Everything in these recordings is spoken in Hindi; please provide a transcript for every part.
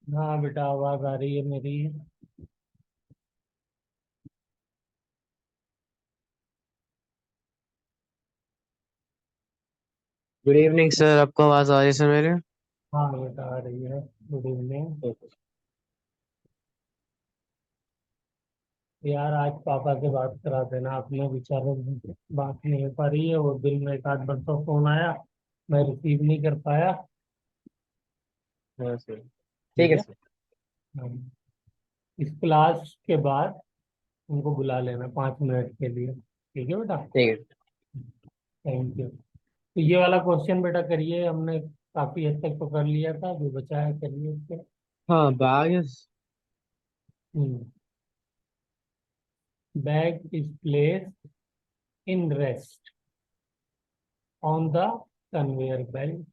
हाँ बेटा, आवाज आ रही है मेरी। गुड इवनिंग सर, आपको आवाज आ रही है सर मेरे? हाँ बेटा, आ रही है। Good evening. ओके। यार, आज पापा से बात करा देना, अपने बेचारे बात नहीं हो पा रही है। वो दिन में एक आध बार तो फोन आया, मैं रिसीव नहीं कर पाया। हाँ सर। ठीक ठीक है है। सर। हाँ। इस क्लास के बाद उनको बुला लेना 5 मिनट के लिए। ठीक है बेटा। ठीक है। Thank you. तो ये वाला क्वेश्चन बेटा करिए, हमने काफी हद तक तो कर लिया था, जो बचा है करिए उसके। हाँ bag is. Bag is placed in rest on the conveyor belt.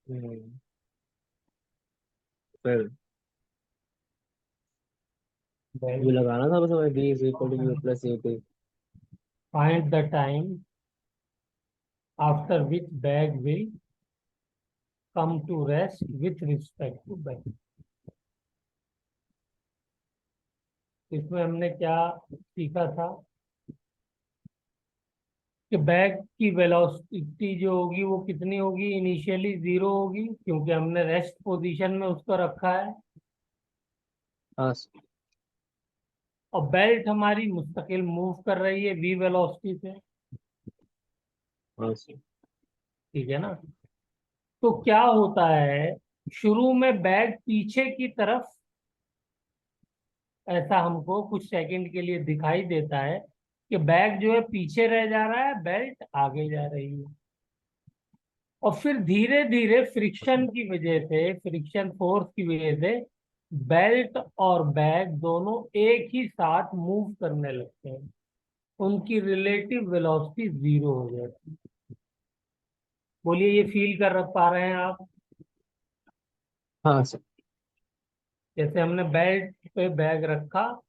Sir ये Belt. लगाना था बस हमें B is equal to you plus a पे। Find the time after which bag will come to rest with respect to bag. इसमें हमने क्या सीखा था कि बैग की वेलोसिटी जो होगी वो कितनी होगी, इनिशियली जीरो होगी, क्योंकि हमने रेस्ट पोजीशन में उसको रखा है। हाँ सर। और बेल्ट हमारी मुस्तकिल मूव कर रही है वी वेलोसिटी से। हाँ सर। ठीक है ना। तो क्या होता है, शुरू में बैग पीछे की तरफ ऐसा हमको कुछ सेकंड के लिए दिखाई देता है कि बैग जो है पीछे रह जा रहा है, बेल्ट आगे जा रही है। और फिर धीरे धीरे फ्रिक्शन की वजह से, फ्रिक्शन फोर्स की वजह से बेल्ट और बैग दोनों एक ही साथ मूव करने लगते हैं। उनकी रिलेटिव वेलोसिटी जीरो हो जाती है। बोलिए, ये फील कर पा रहे हैं आप? हाँ सर। जैसे हमने बेल्ट पे बैग रखा,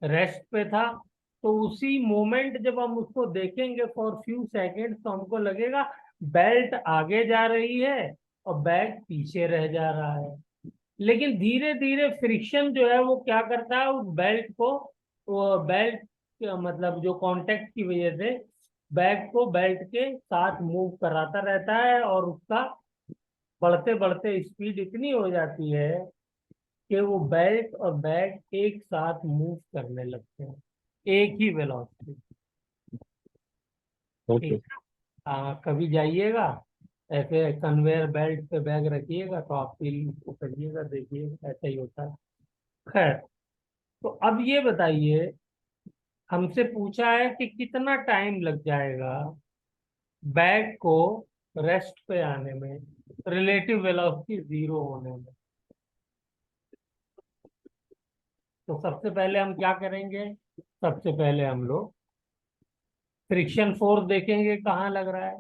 रेस्ट पे था, तो उसी मोमेंट जब हम उसको देखेंगे फॉर फ्यू सेकेंड, तो हमको लगेगा बेल्ट आगे जा रही है और बैग पीछे रह जा रहा है। लेकिन धीरे धीरे फ्रिक्शन जो है वो क्या करता है, उस बेल्ट को, वो बेल्ट मतलब जो कांटेक्ट की वजह से बैग को बेल्ट के साथ मूव कराता रहता है, और उसका बढ़ते बढ़ते स्पीड इतनी हो जाती है कि वो बेल्ट और बैग एक साथ मूव करने लगते हैं, एक ही वेलोसिटी। ओके। ठीक। हाँ, कभी जाइएगा ऐसे कन्वेयर बेल्ट पे बैग रखिएगा तो आप फील करिएगा, देखिए ऐसा ही होता है। खैर, तो अब ये बताइए, हमसे पूछा है कि कितना टाइम लग जाएगा बैग को रेस्ट पे आने में, रिलेटिव वेलोसिटी जीरो होने में। तो सबसे पहले हम क्या करेंगे, सबसे पहले हम लोग फ्रिक्शन फोर्स देखेंगे कहाँ लग रहा है।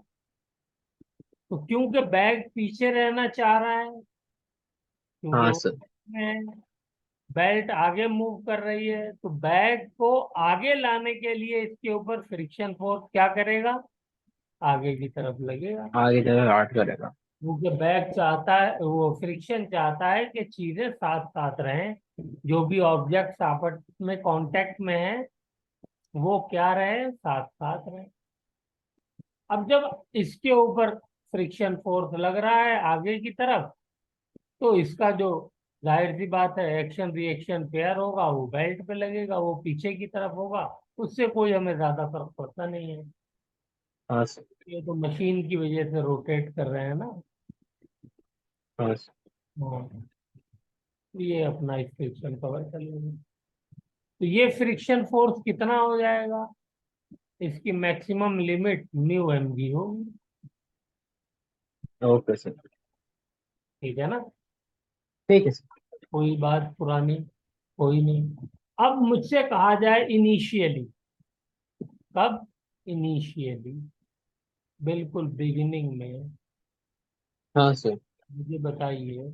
तो क्योंकि बैग पीछे रहना चाह रहा है, क्योंकि हाँ वो सर। में बेल्ट आगे मूव कर रही है, तो बैग को आगे लाने के लिए इसके ऊपर फ्रिक्शन फोर्स क्या करेगा, आगे की तरफ लगेगा। आगे जगह आर्ट करेगा। क्योंकि बैग चाहता है, वो फ्रिक्शन चाहता है कि चीजें साथ साथ रहें, जो भी ऑब्जेक्ट्स आपस में कांटेक्ट में है वो क्या रहे, साथ साथ रहे। अब जब इसके ऊपर फ्रिक्शन फोर्स लग रहा है आगे की तरफ, तो इसका जो, जाहिर सी बात है, एक्शन रिएक्शन पेयर होगा, वो बेल्ट पे लगेगा, वो पीछे की तरफ होगा। उससे कोई हमें ज्यादा फर्क पड़ता नहीं है। हाँ सर। ये तो मशीन की वजह से रोटेट कर रहे हैं ना। हाँ सर। हाँ। ये अपना इस फ्रिक्शन कवर कर लेंगे। तो ये फ्रिक्शन फोर्स कितना हो जाएगा, इसकी maximum limit mu M g होगी। Okay sir. ठीक है ना। ठीक है सर। कोई बात पुरानी, कोई नहीं। अब मुझसे कहा जाए इनिशियली, कब, इनिशियली, बिल्कुल बिगिनिंग में, हाँ सर। मुझे बताइए,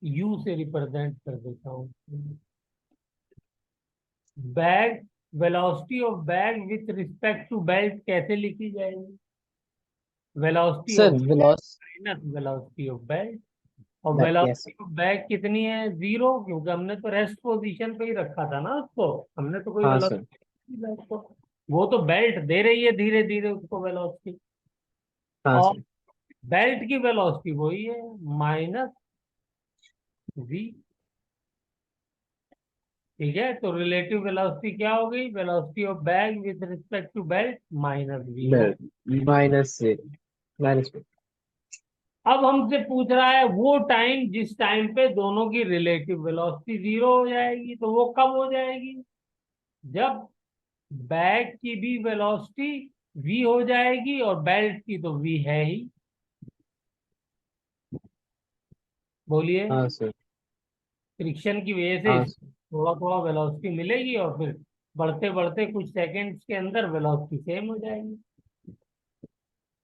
यू से रिप्रेजेंट कर देता हूँ। Bag velocity of bag with respect to belt कैसे लिखी जाएगी? Velocity sir of velocity minus velocity of belt. और यस वेलोसिटी ऑफ बैग कितनी है? 0, क्योंकि हमने तो रेस्ट पोजीशन पे ही रखा था ना उसको। हमने तो कोई हाँ सर वेलोसिटी उसको, वो तो बेल्ट दे रही है धीरे धीरे उसको वेलोसिटी। हाँ और सर बेल्ट की वेलोसिटी वही है, माइनस वी। ठीक है, तो रिलेटिव वेलोसिटी क्या हो गई? Velocity of bag with respect to belt minus V हो। माइनस से माइनस में। अब हमसे पूछ रहा है वो टाइम जिस टाइम पे दोनों की रिलेटिव वेलोसिटी 0 हो जाएगी, तो वो कब हो जाएगी? जब बैग की भी वेलोसिटी v हो जाएगी और बेल्ट की तो v है ही। बोलिए। हाँ सर फ्रिक्शन की वजह से हाँ इसमें सर थोड़ा थोड़ा वेलोसिटी मिलेगी और फिर बढ़ते बढ़ते कुछ सेकंड्स के अंदर वेलोसिटी सेम हो जाएगी।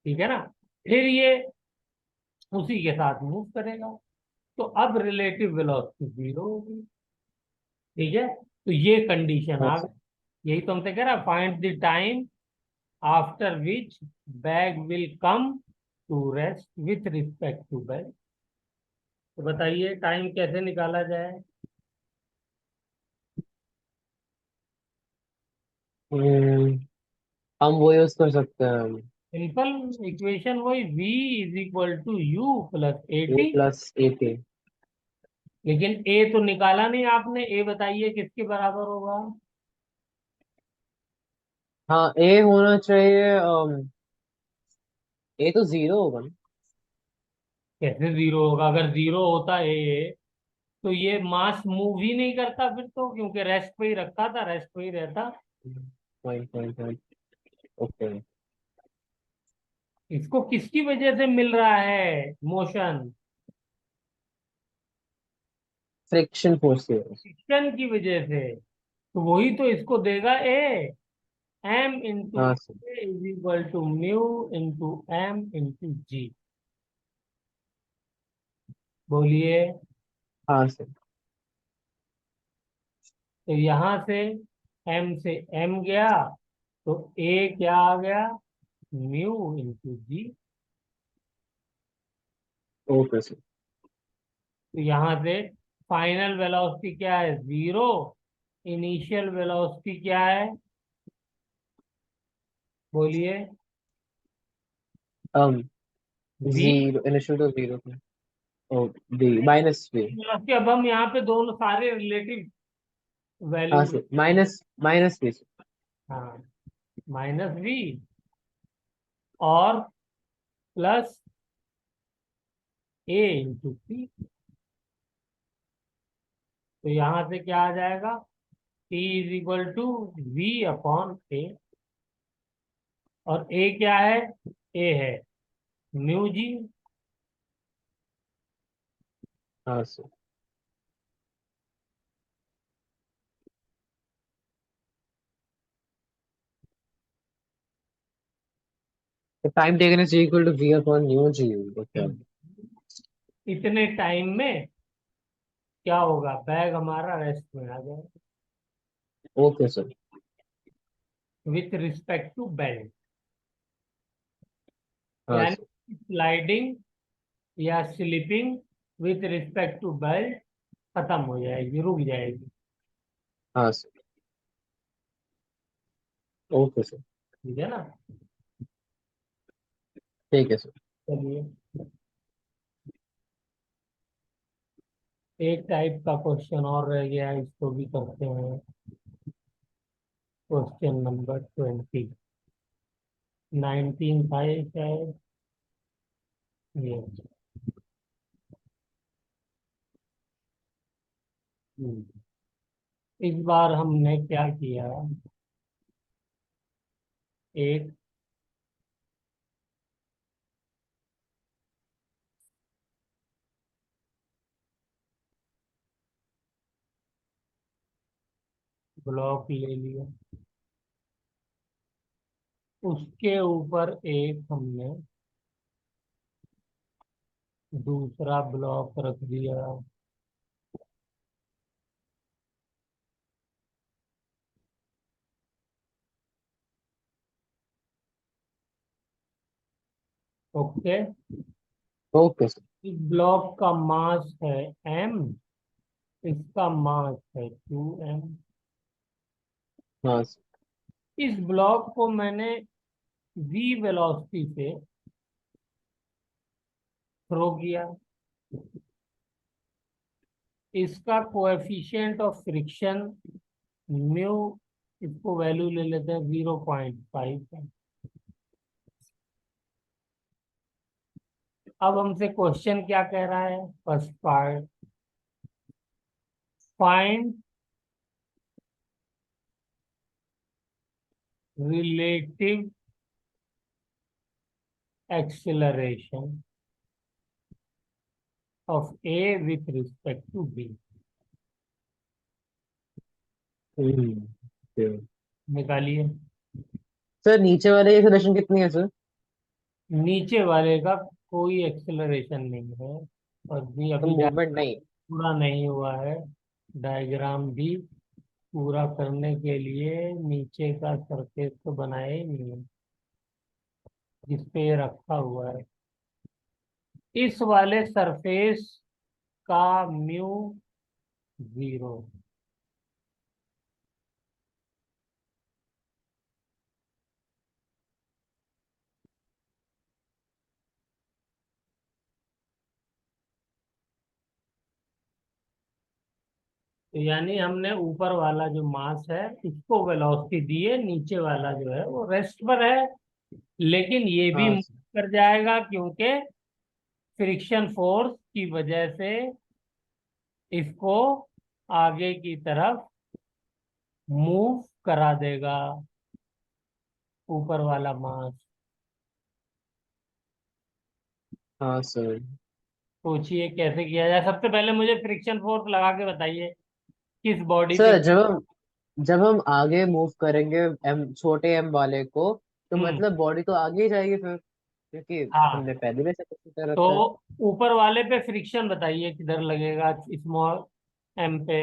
ठीक है ना? फिर ये उसी के साथ मूव करेगा, तो अब रिलेटिव वेलोसिटी 0 होगी। ठीक है, तो ये कंडीशन हाँ आ सर गई। यही तो हमसे कह रहा, find the time after which bag will come to rest with respect to bag. तो बताइए टाइम कैसे निकाला जाए? हम्म, हम वो यूज कर सकते हैं। सिंपल इक्वेशन वही, v is equal to you plus a a t. Plus a के। लेकिन a तो निकाला नहीं आपने, a बताइए किसके बराबर होगा? हाँ ए होना चाहिए। ए तो जीरो होगा ना। कैसे 0 होगा? अगर 0 होता a तो ये मास मूव ही नहीं करता फिर तो, क्योंकि रेस्ट पे ही रखा था, रेस्ट पे ही रहता। Point point point. ओके। इसको किसकी वजह से मिल रहा है मोशन? फ्रिक्शन फोर्स है। फ्रिक्शन की वजह से। तो वही तो इसको देगा a, m इंटू हाँ sir is equal to mu into m into g. बोलिए। हाँ सर तो यहां से m से m गया, तो a क्या आ गया? Mu into g. Okay sir. तो यहां से फाइनल वेलोसिटी क्या है? 0। इनिशियल वेलोसिटी क्या है? बोलिए। um v। जीरो इनिशियल तो जीरो था। O d minus b. Velocity, अब हम यहाँ पे दोनों सारे रिलेटिव हाँ values. Sir minus minus b. हाँ, माइनस v और प्लस a इंटू पी। तो यहां से क्या आ जाएगा? T is equal to we upon a. और a क्या है? a है म्यू जी। हाँ सर तो time taken is equal to we upon mu G. Okay इतने टाइम में क्या होगा? बैग हमारा रेस्ट में आ जाएगा okay sir. With respect to belt. हाँ यानी सर स्लाइडिंग या slipping with respect to belt खत्म हो जाएगी, रुक जाएगी। हाँ सर ओके सर। ठीक है ना? ठीक है सर। चलिए, एक टाइप का क्वेश्चन और रह गया है, इसको भी करते हैं। क्वेश्चन नंबर 20, 19 था ये शायद। ये इस बार हमने क्या किया, एक ब्लॉक ले लिया, उसके ऊपर एक हमने दूसरा ब्लॉक रख दिया, ओके। Okay sir. इस ब्लॉक का मास है m, इसका मास है 2m। हाँ सर। इस ब्लॉक को मैंने v वेलोसिटी से थ्रो किया। इसका कोएफिशिएंट ऑफ फ्रिक्शन म्यू, इसको वैल्यू ले लेते हैं 0.5। अब हमसे क्वेश्चन क्या कह रहा है? First part, find relative acceleration of A with respect to B. Sir निकालिए। नीचे वाले की एक्सेलरेशन कितनी है सर? नीचे वाले का कोई एक्सेलरेशन नहीं है, और भी तो अभी मूवमेंट नहीं। पूरा नहीं हुआ है। डायग्राम भी पूरा करने के लिए नीचे का सरफेस तो बनाया ही नहीं है जिस पे ये रखा हुआ है। इस वाले सरफेस का म्यू 0। तो यानी हमने ऊपर वाला जो मास है इसको वेलोसिटी दी है, नीचे वाला जो है वो रेस्ट पर है। लेकिन ये भी हाँ मूव सर। कर जाएगा क्योंकि फ्रिक्शन फोर्स की वजह से इसको आगे की तरफ मूव करा देगा ऊपर वाला मास। हाँ सर। सोचिए कैसे किया जाए। सबसे पहले मुझे फ्रिक्शन फोर्स लगा के बताइए किस बॉडी पे। सर जब हम आगे मूव करेंगे एम छोटे एम वाले को, तो हम्म। मतलब बॉडी तो आगे ही जाएगी फिर, क्योंकि हाँ, हमने पहले भी से कुछ किया तो रहता है। ऊपर वाले पे फ्रिक्शन बताइए किधर लगेगा, स्मॉल एम पे।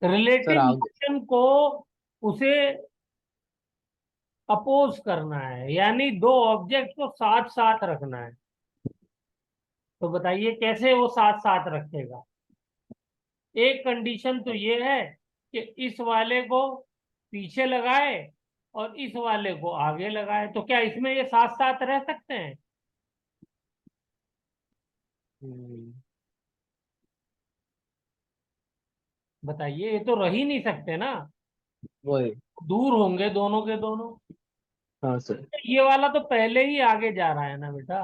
सर रिलेटिव आगे। मोशन को उसे अपोज करना है, यानी दो ऑब्जेक्ट को साथ साथ रखना है। तो बताइए कैसे वो साथ साथ रखेगा? एक कंडीशन तो ये है कि इस वाले को पीछे लगाए और इस वाले को आगे लगाए, तो क्या इसमें ये साथ साथ रह सकते हैं? हम्म, बताइए, ये तो रह ही नहीं सकते ना। वही। दूर होंगे दोनों के दोनों। हाँ सर। ये वाला तो पहले ही आगे जा रहा है ना बेटा,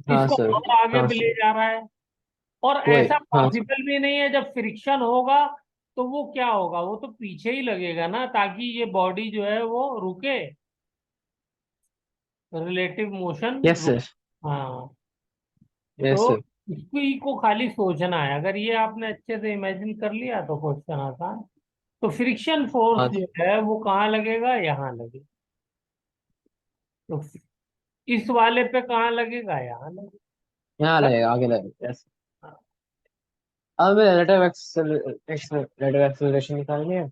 हाँ इसको सर। और आगे हाँ भी ले सर। जा रहा है। और वही। ऐसा हाँ सर। पॉसिबल भी नहीं है, जब फ्रिक्शन होगा तो वो क्या होगा, वो तो पीछे ही लगेगा ना, ताकि ये बॉडी जो है वो रुके, रिलेटिव मोशन यस रुक। सर। हाँ, यस तो सर। इसको को खाली सोचना है। अगर ये आपने अच्छे से इमेजिन कर लिया तो क्वेश्चन आसान। तो फ्रिक्शन फोर्स हाँ जो है वो कहाँ लगेगा? यहाँ लगेगा। तो इस वाले पे कहाँ लगेगा? यहाँ लगेगा। यहाँ बस। लगेगा, आगे लगेगा। यस। अब रिलेटिव एक्सेलरेशन निकालनी है,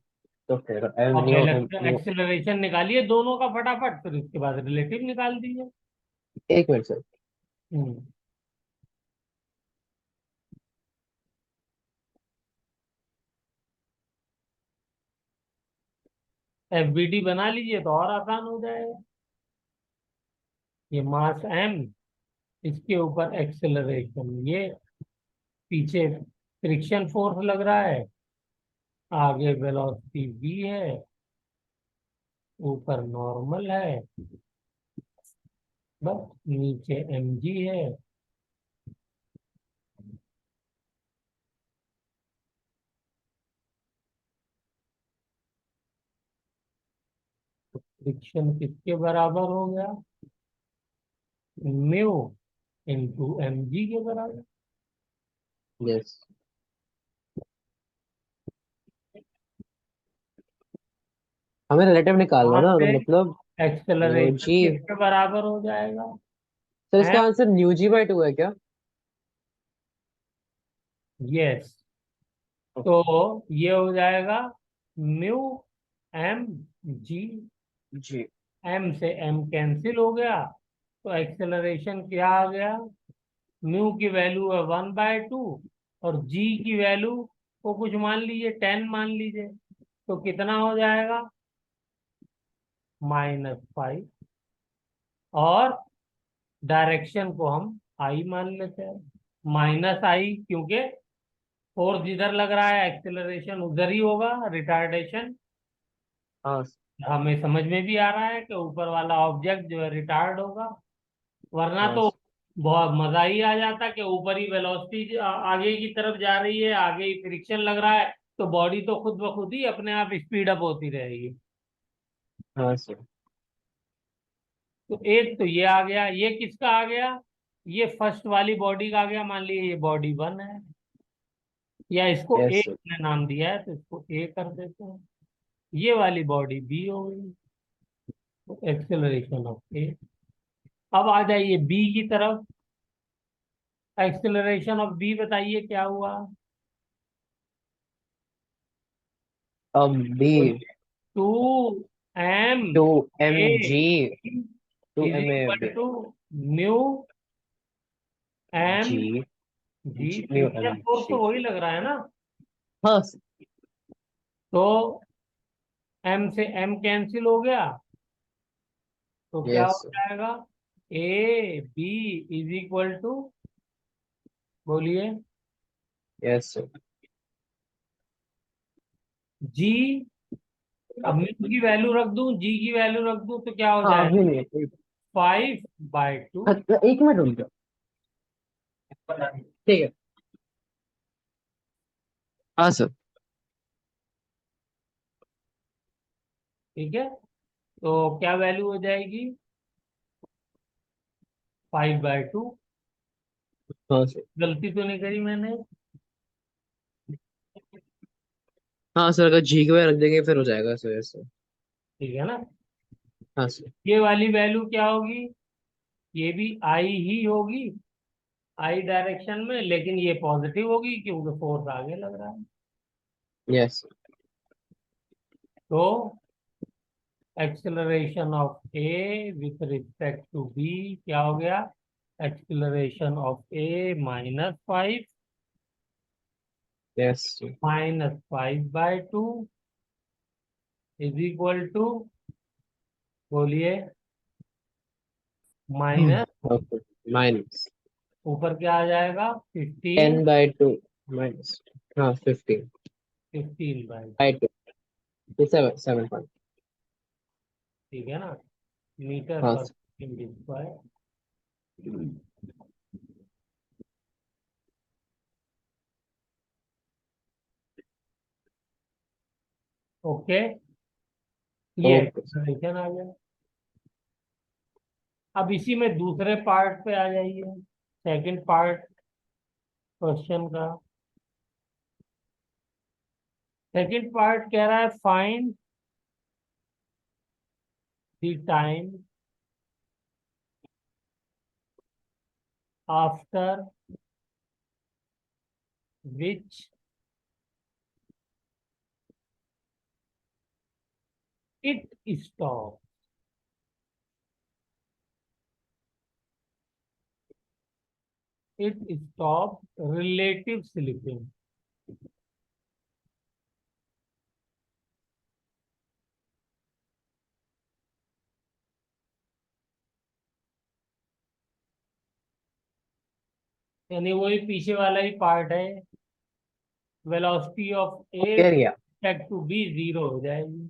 तो फिर एम अब न्यू न्यू। एक्सेलरेशन निकालिए दोनों का फटाफट, फिर उसके बाद रिलेटिव निकाल दीजिए। एक मिनट सर। हम्म। एफबीडी बना लीजिए तो और आसान हो जाएगा। ये मास एम, इसके ऊपर एक्सेलरेशन, ये पीछे फ्रिक्शन फोर्स लग रहा है, आगे वेलोसिटी v है, ऊपर नॉर्मल है, बस नीचे mg है। फ्रिक्शन किसके बराबर हो गया? म्यू इंटू mg के बराबर। यस। हमें रिलेटिव निकालना है वहां ना, तो से मतलब न्यू एक्सेलरेशन जी। किसके बराबर हो जाएगा? सर है। इसका आंसर न्यू जी बाई 2 है क्या? यस। तो ये हो जाएगा म्यू एम जी। जी। एम से एम कैंसिल हो गया, तो एक्सेलरेशन क्या आ गया, म्यू की वैल्यू है 1/2, और जी की वैल्यू को कुछ मान लीजिए 10 मान लीजिए, तो कितना हो जाएगा, -5। और डायरेक्शन को हम आई मान लेते हैं, -I, क्योंकि फोर्स जिधर लग रहा है एक्सेलरेशन उधर ही होगा, रिटार्डेशन। हाँ हमें समझ में भी आ रहा है कि ऊपर वाला ऑब्जेक्ट जो है रिटार्ड होगा, वरना हाँ तो बहुत मजा ही आ जाता कि ऊपर ही वेलोसिटी आगे की तरफ जा रही है, आगे ही फ्रिक्शन लग रहा है, तो बॉडी तो खुद ब खुद ही अपने आप स्पीड अप होती रहेगी। हाँ सर। तो एक तो ये आ गया, ये किसका आ गया, ये फर्स्ट वाली बॉडी का आ गया, मान लीजिए ये बॉडी 1 है, या इसको यस ए सर। ने नाम दिया है तो इसको ए कर देते हैं। ये वाली बॉडी बी हो गई, तो एक्सेलरेशन ऑफ ए। अब आ जाइए बी की तरफ, एक्सेलरेशन ऑफ बी बताइए क्या हुआ। अब B 2 m 2 mg a 2 is ma equal to mu M G जी, जी न्यू फ्रिक्शन एम फोर्स तो जी। वही लग रहा है ना, हाँ तो एम से एम कैंसिल हो गया, तो क्या यस हो सर। जाएगा, A B is equal to, बोलिए, यस सर। जी। अब मैं की वैल्यू रख दूं, जी की वैल्यू रख दूं, तो क्या हो हाँ जाएगा, अभी नहीं। 5/2। अच्छा, 1 मिनट रुक जाओ। ठीक है। हाँ सर। ठीक है, तो क्या वैल्यू हो जाएगी, 5/2। हाँ सर। गलती तो नहीं करी मैंने, हाँ सर, अगर जी को रख देंगे फिर हो जाएगा सर, यस सर। ठीक है ना। हाँ सर। ये वाली वैल्यू क्या होगी, ये भी आई ही होगी, आई डायरेक्शन में, लेकिन ये पॉजिटिव होगी क्योंकि फोर्स आगे लग रहा है। यस। तो acceleration of A with respect to B क्या हो गया, acceleration of A -5, yes sir. -5/2 is equal to, बोलिए, माइनस, ओके। माइनस ऊपर क्या आ जाएगा, 15, 10/2 माइनस, हाँ 15 15 बाई, बाई 2 तो 7 ठीक है ना, मीटर हाँ पर सर। Second square. ओके, ये ओके सर। एक्सप्लेनेशन आ गया। अब इसी में दूसरे पार्ट पे आ जाइए, सेकंड पार्ट क्वेश्चन का। सेकंड पार्ट कह रहा है, find the time after which it stop, relative slipping. यानी वही पीछे वाला ही पार्ट है, वेलोसिटी ऑफ ए कह रिया। टू बी जीरो हो जाएगी।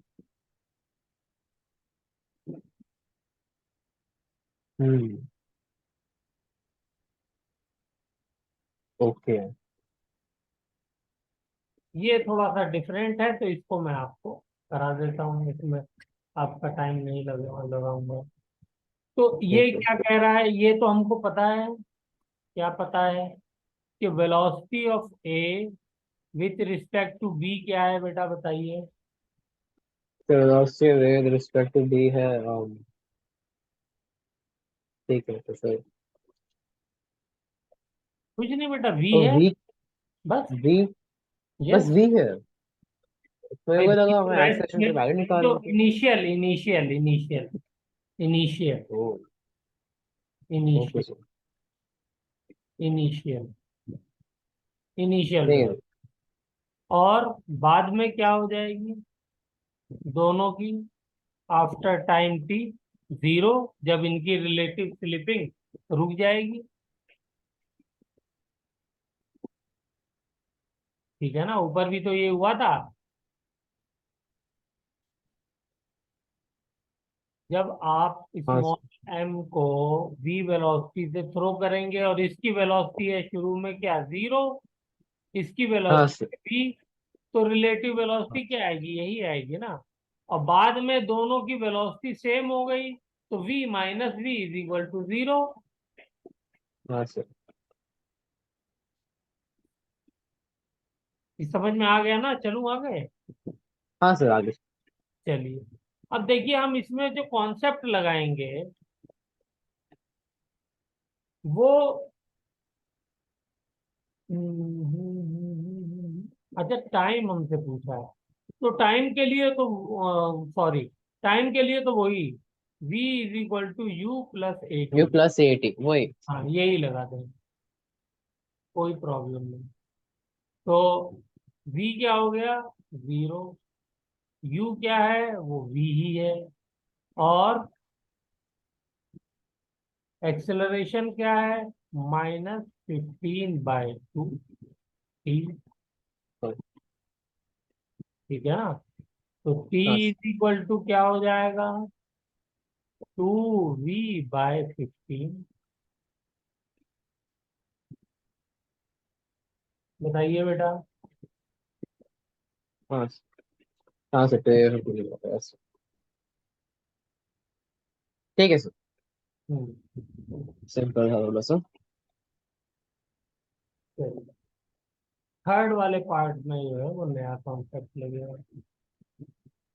हम्म। ओके। ये थोड़ा सा डिफरेंट है, तो इसको मैं आपको करा देता हूँ, इसमें आपका टाइम नहीं लगाऊंगा। तो ये ओके। क्या कह रहा है, ये तो हमको पता है, क्या पता है, कि velocity of A with respect to B क्या है, बेटा बताइए। Velocity with respect to B है ठीक है तो सर। कुछ नहीं बेटा, वी तो है, वी बस। वी बस यस, वी है। मेरे भाई को V लगा तो हमें रेस्ट एक्सेशन में, की वैल्यू V तो निकालनी थी। Initial initial initial initial o okay initial sir. Initial initial ठीक वैल्यू। है। और बाद में क्या हो जाएगी दोनों की, आफ्टर टाइम टी जीरो, जब इनकी रिलेटिव स्लिपिंग रुक जाएगी। ठीक है ना, ऊपर भी तो ये हुआ था, जब आप हाँ स्मॉल एम को v वेलोसिटी से थ्रो करेंगे और इसकी वेलोसिटी है शुरू में क्या, जीरो, इसकी हाँ सर। वेलोसिटी v, तो रिलेटिव हाँ वेलोसिटी क्या आएगी, यही आएगी ना। और बाद में दोनों की वेलोसिटी सेम हो गई, तो v minus V is equal to zero. हाँ सर। समझ में आ गया ना, चलूं आगे। हाँ सर आगे। चलिए, अब देखिए हम इसमें जो कॉन्सेप्ट लगाएंगे वो, अच्छा टाइम हमसे पूछा है, तो टाइम के लिए तो, सॉरी, टाइम के लिए तो वही v is equal to you plus A U T. Plus AT वही। हाँ यही लगा दें, कोई प्रॉब्लम नहीं। तो v क्या हो गया, जीरो, u क्या है वो v ही है, और एक्सेलरेशन क्या है, -15/2 t। ठीक है ना, तो t हाँ इज इक्वल टू क्या हो जाएगा, 2v/15। बताइए बेटा। हाँ हाँ सर। ठीक है सर। सिंपल था थोड़ा सा। थर्ड वाले पार्ट में जो है वो नया कॉन्सेप्ट लगेगा।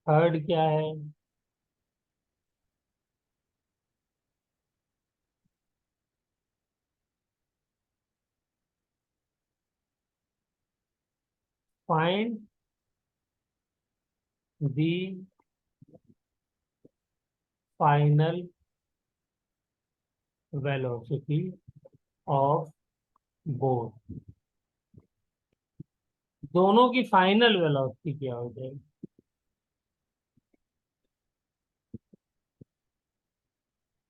थर्ड क्या है, find the final velocity of both, दोनों की फाइनल वेलोसिटी क्या हो जाएगी।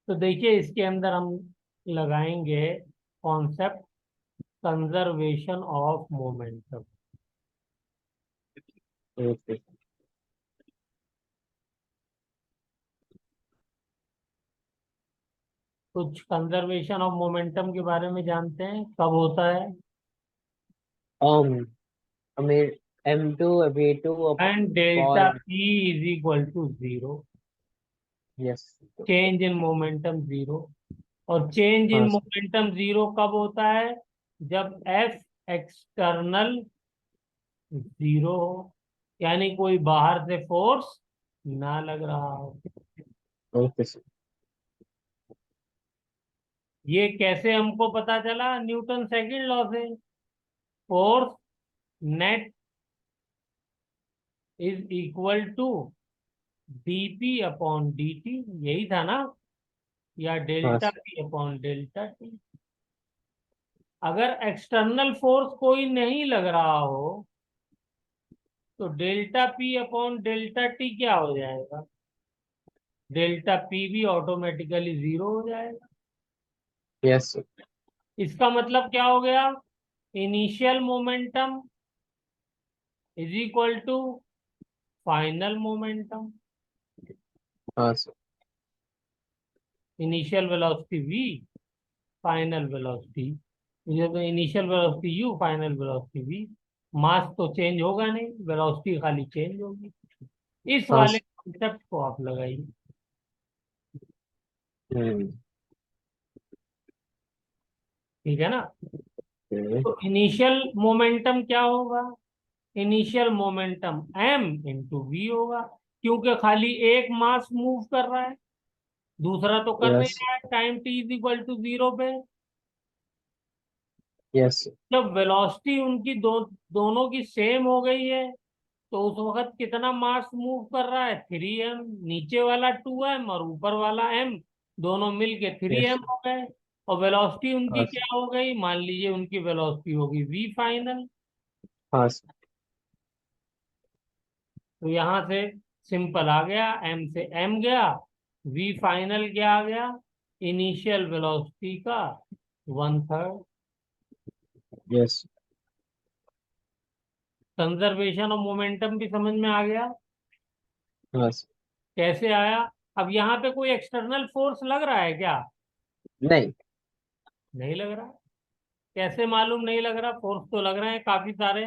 तो देखिए इसके अंदर हम लगाएंगे concept conservation of momentum. Okay. कुछ कंजर्वेशन ऑफ मोमेंटम के बारे में जानते हैं, कब होता है, um हमें m2 v2 and delta upon. P is equal to zero, yes. Change in momentum zero. और चेंज इन हाँ सर। मोमेंटम जीरो कब होता है, जब एफ एक्सटर्नल जीरो हो, यानी कोई बाहर से फोर्स ना लग रहा हो। Okay sir. ये कैसे हमको पता चला, न्यूटन सेकंड लॉ से, force net is equal to dp upon dt, यही था ना, या हाँ delta sir. p upon delta T. अगर एक्सटर्नल फोर्स कोई नहीं लग रहा हो तो delta p upon delta T क्या हो जाएगा, डेल्टा p भी ऑटोमेटिकली जीरो हो जाएगा। Yes sir. इसका मतलब क्या हो गया, initial momentum is equal to final momentum, हाँ sir. Initial velocity v, final velocity, initial velocity u, final velocity v। मास तो चेंज होगा नहीं, वेलोसिटी खाली चेंज होगी। इस हाँ वाले सर। कॉन्सेप्ट को आप लगाइए। हम्म। ठीक है ना, ओके। तो इनिशियल मोमेंटम क्या होगा, initial momentum m into V होगा, क्योंकि खाली एक मास मूव कर रहा है, दूसरा तो कर नहीं यस। रहा है time t is equal to zero पे। Yes sir. जब वेलोसिटी उनकी दोनों की सेम हो गई है, तो उस वक्त कितना मास मूव कर रहा है, 3m। नीचे वाला 2m और ऊपर वाला m, दोनों मिलके 3m यस। हो गए। और वेलोसिटी उनकी हाँ क्या सर। हो गई, मान लीजिए उनकी वेलोसिटी होगी v फाइनल। हाँ सर। तो यहां से सिंपल आ गया, m से m गया, v फाइनल क्या आ गया, इनिशियल वेलोसिटी का 1/3। यस। कंजर्वेशन ऑफ मोमेंटम भी समझ में आ गया। हाँ सर। कैसे आया? अब यहाँ पे कोई एक्सटर्नल फोर्स लग रहा है क्या? नहीं। नहीं लग रहा। कैसे मालूम नहीं लग रहा? फोर्स तो लग रहे हैं काफी सारे।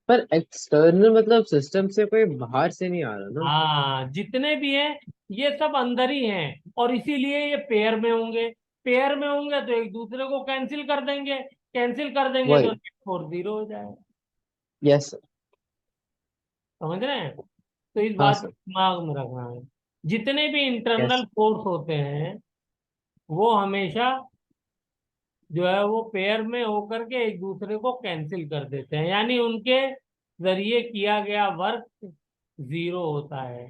पर एक्सटर्नल मतलब सिस्टम से कोई बाहर से नहीं आ रहा ना। हाँ, जितने भी हैं ये सब अंदर ही हैं, और इसीलिए ये पेयर में होंगे। पेयर में होंगे तो एक दूसरे को कैंसिल कर देंगे, कैंसिल कर देंगे तो वही। नेट फोर्स 0 हो जाएगा। Yes sir. समझ रहे हैं? तो इस हाँ बात को सर। दिमाग में रखना है। जितने भी इंटरनल यस। फोर्स होते हैं वो हमेशा जो है वो पेयर में होकर के एक दूसरे को कैंसिल कर देते हैं, यानी उनके जरिए किया गया वर्क 0 होता है।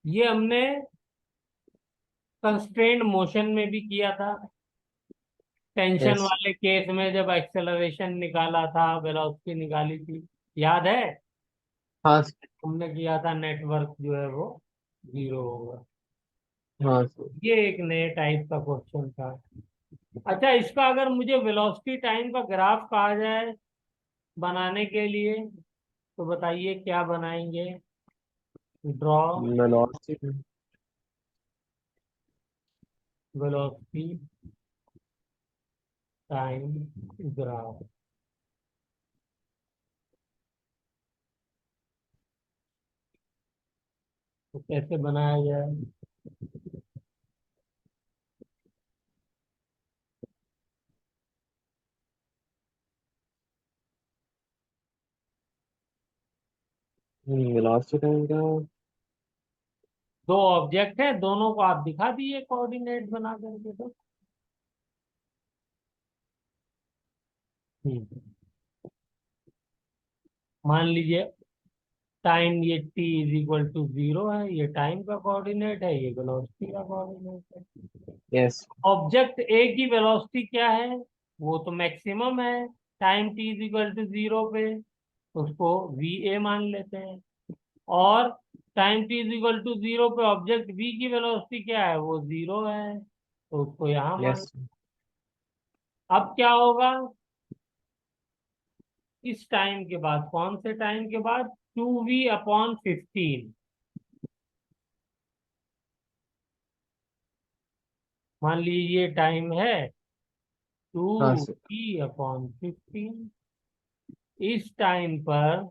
ये हमने कंस्ट्रेंड मोशन में भी किया था। Tension yes. वाले केस में जब एक्सेलरेशन निकाला था, वेलोसिटी निकाली थी, याद है? हाँ सर। हमने किया था नेटवर्क जो है वो 0 होगा। हाँ सर। ये एक नए टाइप का क्वेश्चन था। अच्छा, इसका अगर मुझे वेलोसिटी टाइम का ग्राफ कहा जाए बनाने के लिए, तो बताइए क्या बनाएंगे? Draw velocity. Velocity time graph. तो कैसे बनाया जाए? वेलोसिटी टाइम का। दो ऑब्जेक्ट है, दोनों को आप दिखा दिए कोऑर्डिनेट बना करके तो। हम्म, मान लीजिए टाइम ये t इज इक्वल टू 0 है, ये टाइम का कोऑर्डिनेट है, ये वेलोसिटी का कोऑर्डिनेट है। यस। ऑब्जेक्ट ए की वेलोसिटी क्या है? वो तो मैक्सिमम है time t is equal to 0 पे, उसको va मान लेते हैं। और time t is equal to 0 पे ऑब्जेक्ट v की वेलोसिटी क्या है, वो 0 है, तो उसको यहाँ मान। यस। अब क्या होगा इस टाइम के बाद, कौन से टाइम के बाद? 2v/15। मान लीजिए टाइम है टू हाँ सर। We upon 15। इस टाइम पर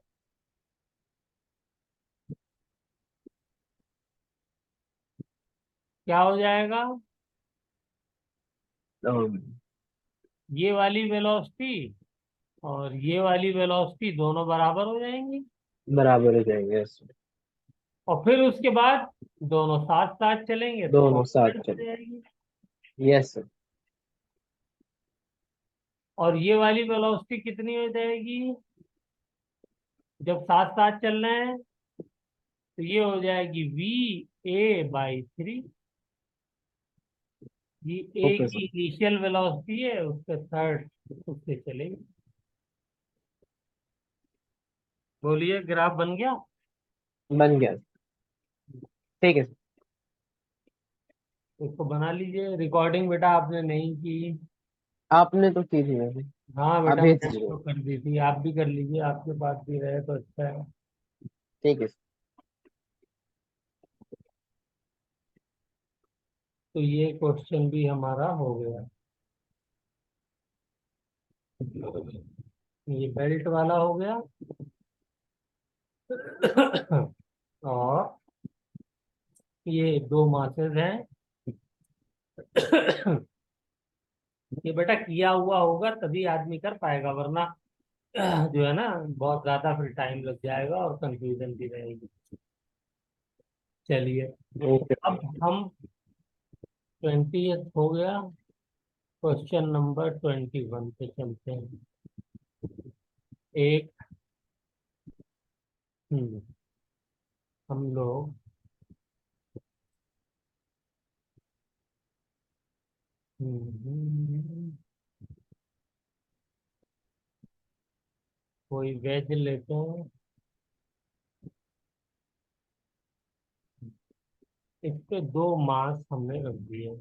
क्या हो जाएगा, um, ये वाली वेलोसिटी और ये वाली वेलोसिटी दोनों बराबर हो जाएंगी। बराबर हो जाएंगे। यस। और फिर उसके बाद दोनों साथ साथ चलेंगे तो और दोनों साथ करंट हो चल। जाएगी। Yes sir. और ये वाली वेलोसिटी कितनी हो जाएगी जब साथ साथ चल रहे हैं? तो ये हो जाएगी va/3। ये ए ओके की सर। इनिशियल वेलोसिटी है, उसके थर्ड उससे चलेगी। बोलिए, ग्राफ बन गया? बन गया। ठीक है सर। इसको बना लीजिए। रिकॉर्डिंग बेटा आपने नहीं की। आपने तो की थी वैसे। हाँ आप बेटा, भेज मैंने दीजिए। तो कर दी थी, आप भी कर लीजिए, आपके पास भी रहे तो अच्छा है। ठीक है तो ये क्वेश्चन भी हमारा हो गया। ये बेल्ट वाला हो गया। और ये दो मासेस हैं। ये बेटा किया हुआ होगा तभी आदमी कर पाएगा, वरना जो है ना, बहुत ज्यादा फिर टाइम लग जाएगा और कंफ्यूजन भी रहेगी। चलिए, सर। ओके। अब हम 20 हो गया, क्वेश्चन नंबर 21 पे चलते हैं। एक हम्म, हम लोग कोई वेज लेते हैं, इस पे दो मास हमने रख दिए।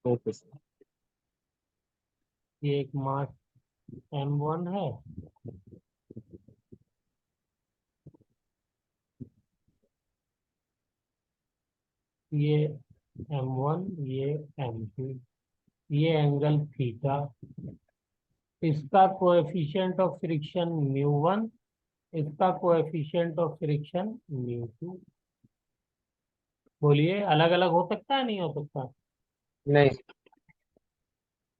Okay sir. ये एक मास M1 है, ये M1, ये M2, ये एंगल थीटा, इसका कोएफिशिएंट ऑफ फ्रिक्शन μ1, इसका कोएफिशिएंट ऑफ फ्रिक्शन μ2। बोलिए, अलग अलग हो सकता है नहीं हो सकता? नहीं।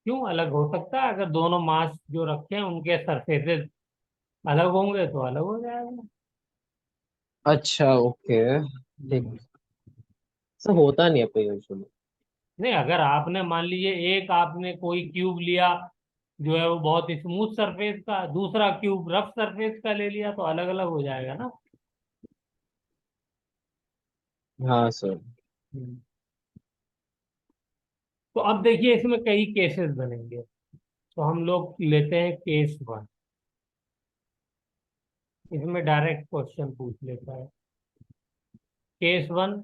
क्यों अलग हो सकता है? अगर दोनों मास जो रखे हैं उनके सरफेसेस अलग होंगे तो अलग हो जाएगा। अच्छा ओके। ठीक हम्म। है। सर होता नहीं है कोई यूजुअली। नहीं, अगर आपने मान लीजिए एक आपने कोई क्यूब लिया जो है वो बहुत स्मूथ सरफेस का, दूसरा क्यूब रफ सरफेस का ले लिया, तो अलग अलग हो जाएगा ना। हाँ सर। हम्म। तो अब देखिए इसमें कई केसेस बनेंगे, तो हम लोग लेते हैं केस 1। इसमें डायरेक्ट क्वेश्चन पूछ लेता है। केस 1,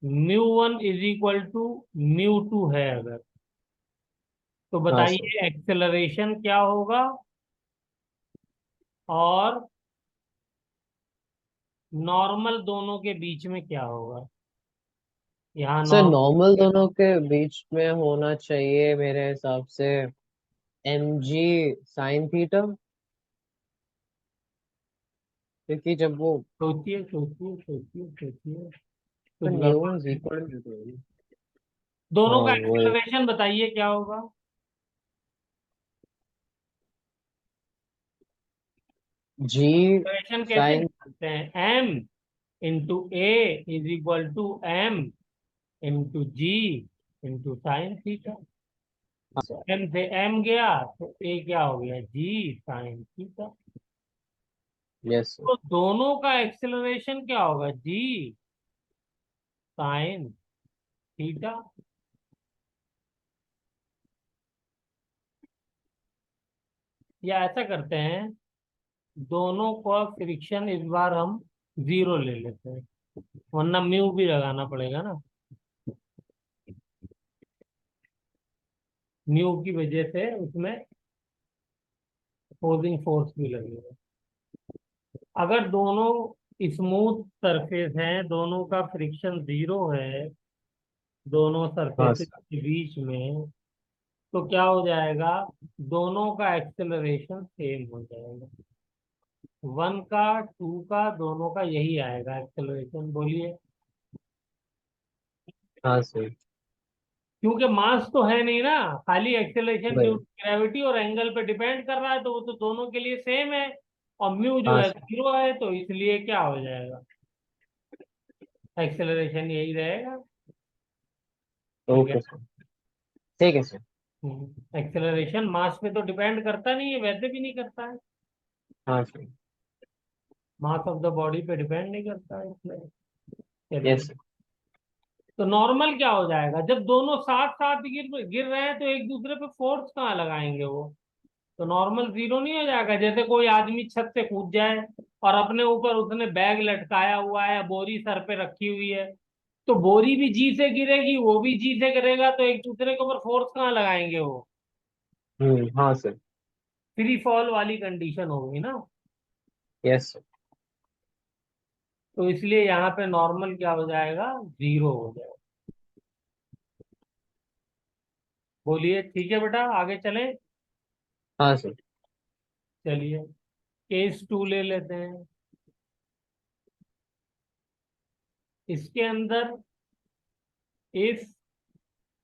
μ1 इज इक्वल टू μ2 है अगर, तो हाँ सर। बताइए एक्सेलरेशन क्या होगा और नॉर्मल दोनों के बीच में क्या होगा। यहाँ सर नॉर्मल, नॉर्मल दोनों के बीच में होना चाहिए मेरे हिसाब से mg sin थीटा, क्योंकि जब वो सोचिए सोचिए सोचिए सोचिए, तो कुछ न्यू गड़बड़ इज है? इक्वल। दोनों हाँ का वो है। एक्सेलरेशन बताइए क्या होगा। जी एक्सेलरेशन कैसे साइन। निकालते हैं? M × A is equal to M × G × sin theta. M से M गया तो A क्या हो गया, G sin theta. Yes sir. तो दोनों का एक्सेलरेशन क्या होगा, G sin थीटा। या ऐसा करते हैं, दोनों का फ्रिक्शन इस बार हम 0 ले लेते हैं, वरना म्यू भी लगाना पड़ेगा ना, म्यू की वजह से उसमें अपोजिंग फोर्स भी लगेगा। अगर दोनों स्मूथ सरफेस हैं, दोनों का फ्रिक्शन 0 है, दोनों हाँ सरफेसेस सर। के बीच में, तो क्या हो जाएगा, दोनों का एक्सेलरेशन सेम हो जाएगा। 1 का 2 का दोनों का यही आएगा एक्सेलरेशन। बोलिए, हाँ सर। क्योंकि मास तो है नहीं ना, खाली एक्सेलरेशन ड्यू वही। टू ग्रेविटी और एंगल पे डिपेंड कर रहा है, तो वो तो दोनों के लिए सेम है। और म्यू जो हाँ है सर। 0 है, तो इसलिए क्या हो जाएगा, एक्सेलरेशन यही रहेगा। ठीक है। Okay sir. ठीक है सर। एक्सेलरेशन मास पे तो डिपेंड करता नहीं है, वैसे भी नहीं करता है, हाँ sir. Mass of the body पे डिपेंड नहीं करता है इसमें। चलिए, यस सर। तो नॉर्मल क्या हो जाएगा, जब दोनों साथ साथ गिर गिर रहे हैं तो एक दूसरे पे फोर्स कहाँ लगाएंगे वो, तो नॉर्मल 0 नहीं हो जाएगा। जैसे कोई आदमी छत से कूद जाए और अपने ऊपर उसने बैग लटकाया हुआ है, बोरी सर पे रखी हुई है, तो बोरी भी जी से गिरेगी, वो भी जी से गिरेगा, तो एक दूसरे के ऊपर फोर्स कहाँ लगाएंगे वो, हाँ सर। फ्री फॉल वाली कंडीशन होगी ना। Yes sir. तो इसलिए यहाँ पे नॉर्मल क्या हो जाएगा, 0 हो जाएगा। बोलिए, ठीक है बेटा, आगे चलें। हाँ सर। चलिए, केस 2 ले लेते हैं। इसके अंदर if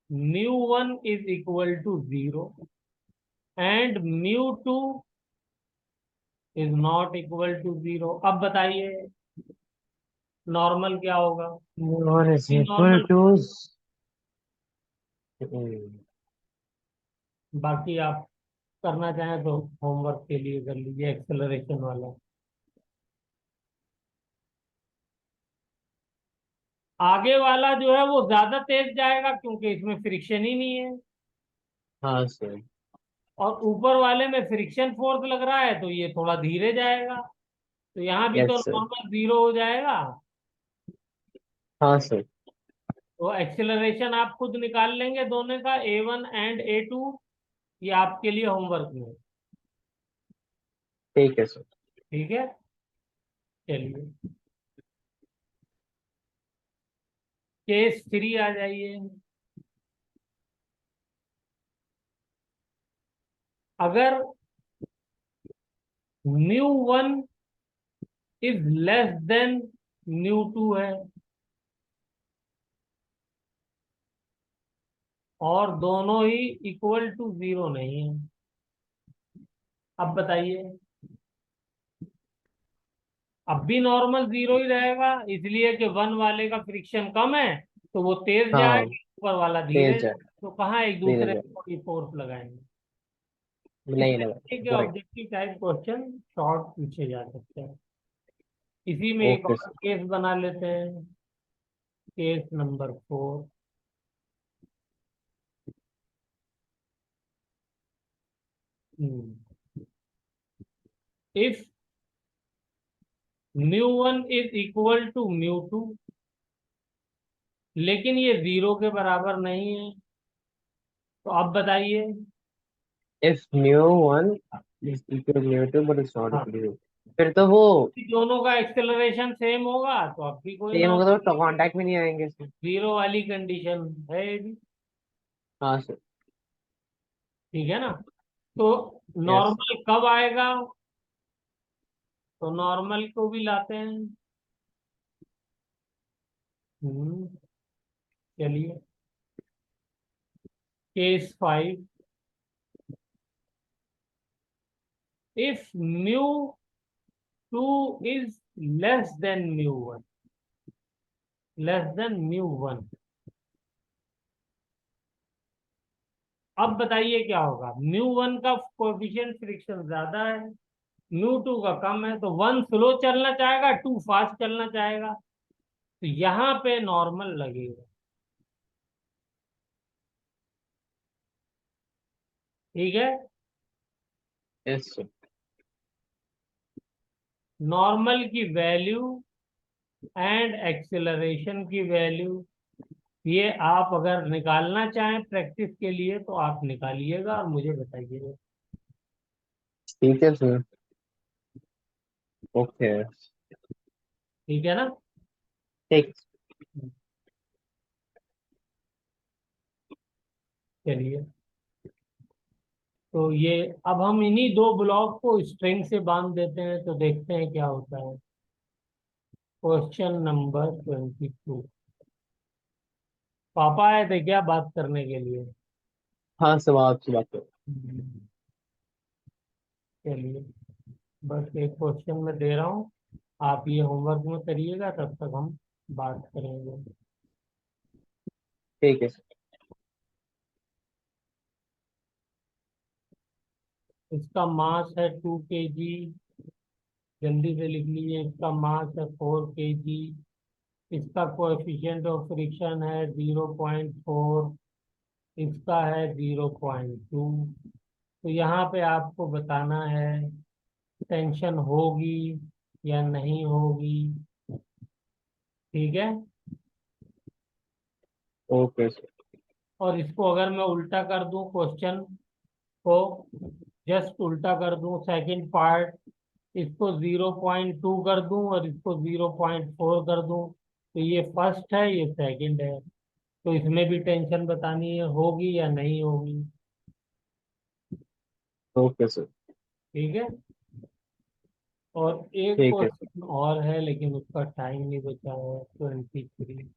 μ1 is equal to 0 and μ2 is not equal to 0, अब बताइए नॉर्मल क्या होगा। One is equal normal, two. बाकी आप करना चाहें तो होमवर्क के लिए कर लीजिए, एक्सेलरेशन वाला। आगे वाला जो है वो ज्यादा तेज जाएगा क्योंकि इसमें फ्रिक्शन ही नहीं है, हाँ सर। और ऊपर वाले में फ्रिक्शन फोर्स लग रहा है तो ये थोड़ा धीरे जाएगा। तो यहाँ भी तो यस सर। नॉर्मल जीरो हो जाएगा। हाँ सर। तो एक्सेलरेशन आप खुद निकाल लेंगे दोनों का, A1 एंड A2। ये आपके लिए होमवर्क में। ठीक है सर। ठीक है, चलिए केस 3 आ जाइए। अगर μ1 इज लेस देन μ2 है, और दोनों ही इक्वल टू जीरो नहीं है, अब बताइए। अब भी नॉर्मल जीरो ही रहेगा, इसलिए कि वन वाले का फ्रिक्शन कम है तो वो तेज हाँ जाएगा, ऊपर वाला धीरे। तेज है। तो कहाँ एक धीरे दूसरे जाए। को फोर्स लगाएंगे। नहीं इसमें लगा। एक right. Objective type question short पूछे जा सकते हैं। इसी में एक ओके और सर। केस बना लेते हैं, case number 4। If μ1 is equal to μ2, लेकिन ये जीरो के बराबर नहीं है, तो अब बताइए। If μ1 is equal to μ2 but it's not हाँ, इक्वल टू, फिर तो वो दोनों का एक्सेलरेशन सेम होगा तो अब भी कोई सेम ना, होगा तो कांटेक्ट में नहीं आएंगे इसमें। जीरो वाली कंडीशन है ये भी। हाँ सर। ठीक है ना। तो यस। नॉर्मल कब आएगा, तो नॉर्मल को भी लाते हैं। हम्म, चलिए case 5। If μ2 is less than μ1, less than μ1, अब बताइए क्या होगा। μ1 का कोएफिशिएंट फ्रिक्शन ज्यादा है, μ2 का कम है, तो वन स्लो चलना चाहेगा, टू फास्ट चलना चाहेगा, तो यहाँ पे नॉर्मल लगेगा। ठीक है। Yes sir. नॉर्मल की वैल्यू एंड एक्सेलरेशन की वैल्यू, ये आप अगर निकालना चाहें प्रैक्टिस के लिए तो आप निकालिएगा और मुझे बताइएगा। ठीक है सर। ओके। ठीक है ना। ठीक। चलिए, तो ये अब हम इन्हीं दो ब्लॉक को स्ट्रिंग से बांध देते हैं तो देखते हैं क्या होता है। Question number 22। पापा आए थे क्या बात करने के लिए? हाँ सब आपसे बात करो। हम्म, चलिए, बस एक क्वेश्चन मैं दे रहा हूँ, आप ये होमवर्क में करिएगा, तब तक हम बात करेंगे। ठीक है सर। इसका मास है 2 kg, जल्दी से लिख लीजिए। इसका मास है 4 kg। इसका कोएफिशिएंट ऑफ फ्रिक्शन है 0.4। इसका है 0.2। तो यहाँ पे आपको बताना है टेंशन होगी या नहीं होगी। ठीक है। Okay sir. और इसको अगर मैं उल्टा कर दूं क्वेश्चन को, जस्ट उल्टा कर दूं सेकंड पार्ट, इसको 0.2 कर दूं और इसको 0.4 कर दूं, तो ये फर्स्ट है ये सेकंड है, तो इसमें भी टेंशन बतानी है होगी या नहीं होगी। Okay sir. ठीक है। और एक ठीक है सर। क्वेश्चन और है लेकिन उसका टाइम नहीं बचा है, 23।